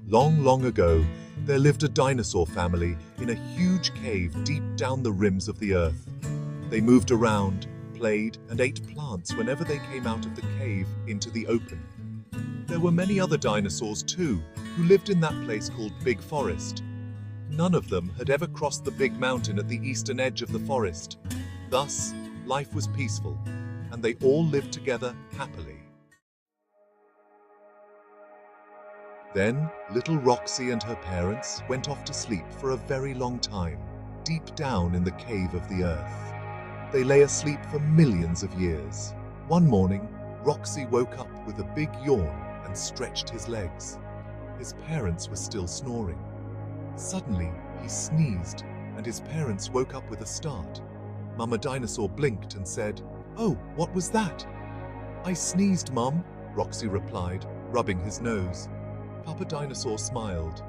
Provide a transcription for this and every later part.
Long, long ago, there lived a dinosaur family in a huge cave deep down the rims of the earth. They moved around, played, and ate plants whenever they came out of the cave into the open. There were many other dinosaurs too, who lived in that place called Big Forest. None of them had ever crossed the big mountain at the eastern edge of the forest. Thus, life was peaceful, and they all lived together happily. Then, little Roxy and her parents went off to sleep for a very long time, deep down in the cave of the earth. They lay asleep for millions of years. One morning, Roxy woke up with a big yawn and stretched his legs. His parents were still snoring. Suddenly, he sneezed, and his parents woke up with a start. Mama Dinosaur blinked and said, "Oh, what was that?" "I sneezed, Mum," Roxy replied, rubbing his nose. Papa Dinosaur smiled.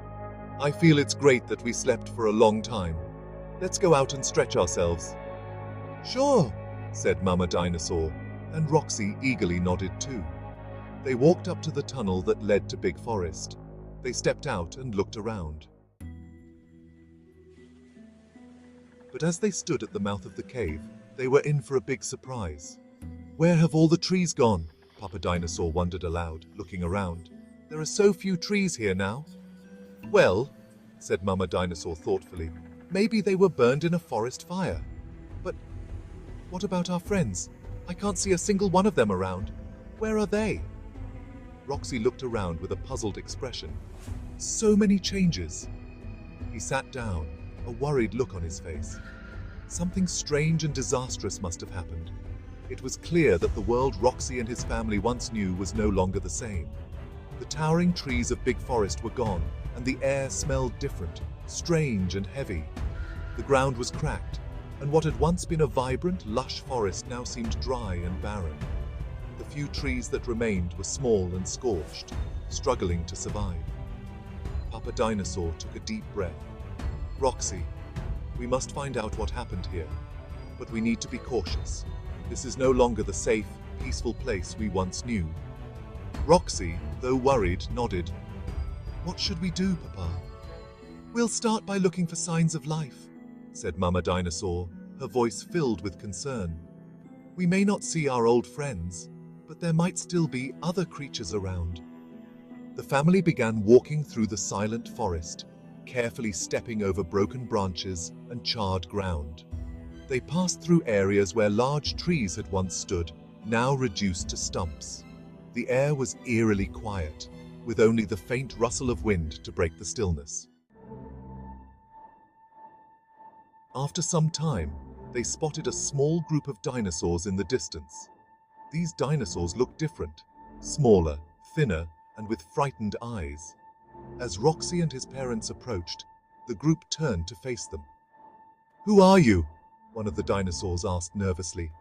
"I feel it's great that we slept for a long time. Let's go out and stretch ourselves." "Sure," said Mama Dinosaur, and Roxy eagerly nodded too. They walked up to the tunnel that led to Big Forest. They stepped out and looked around. But as they stood at the mouth of the cave, they were in for a big surprise. "Where have all the trees gone?" Papa Dinosaur wondered aloud, looking around. "There are so few trees here now." "Well," said Mama Dinosaur thoughtfully, "maybe they were burned in a forest fire. But what about our friends? I can't see a single one of them around. Where are they?" Roxy looked around with a puzzled expression. So many changes. He sat down, a worried look on his face. Something strange and disastrous must have happened. It was clear that the world Roxy and his family once knew was no longer the same. The towering trees of Big Forest were gone, and the air smelled different, strange and heavy. The ground was cracked, and what had once been a vibrant, lush forest now seemed dry and barren. The few trees that remained were small and scorched, struggling to survive. Papa Dinosaur took a deep breath. "Roxy, we must find out what happened here, but we need to be cautious. This is no longer the safe, peaceful place we once knew." Roxy, though worried, nodded. "What should we do, Papa?" "We'll start by looking for signs of life," said Mama Dinosaur, her voice filled with concern. "We may not see our old friends, but there might still be other creatures around." The family began walking through the silent forest, carefully stepping over broken branches and charred ground. They passed through areas where large trees had once stood, now reduced to stumps. The air was eerily quiet, with only the faint rustle of wind to break the stillness. After some time, they spotted a small group of dinosaurs in the distance. These dinosaurs looked different, smaller, thinner, and with frightened eyes. As Roxy and his parents approached, the group turned to face them. "Who are you?" one of the dinosaurs asked nervously.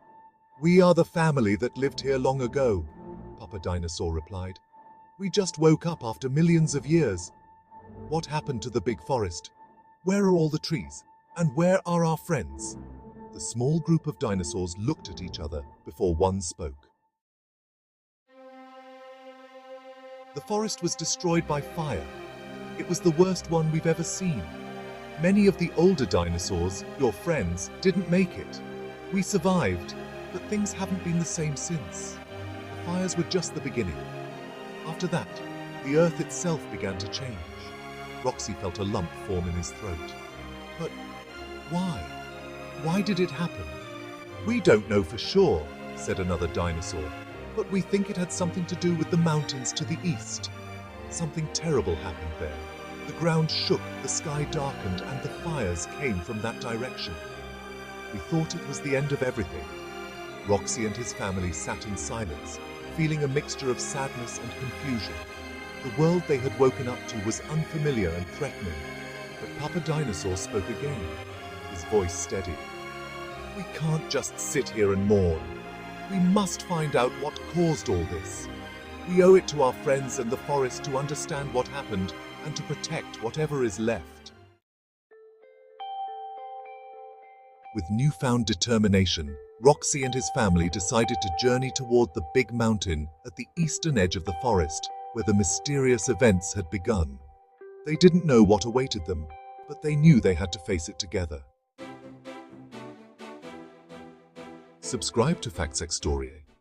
"We are the family that lived here long ago," Papa Dinosaur replied. "We just woke up after millions of years. What happened to the big forest? Where are all the trees? And where are our friends?" The small group of dinosaurs looked at each other before one spoke. "The forest was destroyed by fire. It was the worst one we've ever seen. Many of the older dinosaurs, your friends, didn't make it. We survived, but things haven't been the same since. The fires were just the beginning. After that, the earth itself began to change." Roxy felt a lump form in his throat. "But why? Why did it happen?" "We don't know for sure," said another dinosaur, "but we think it had something to do with the mountains to the east. Something terrible happened there. The ground shook, the sky darkened, and the fires came from that direction. We thought it was the end of everything." Roxy and his family sat in silence, feeling a mixture of sadness and confusion. The world they had woken up to was unfamiliar and threatening. But Papa Dinosaur spoke again, his voice steady. "We can't just sit here and mourn. We must find out what caused all this. We owe it to our friends and the forest to understand what happened and to protect whatever is left." With newfound determination, Roxy and his family decided to journey toward the big mountain at the eastern edge of the forest, where the mysterious events had begun. They didn't know what awaited them, but they knew they had to face it together. Subscribe to FactsxStoryAi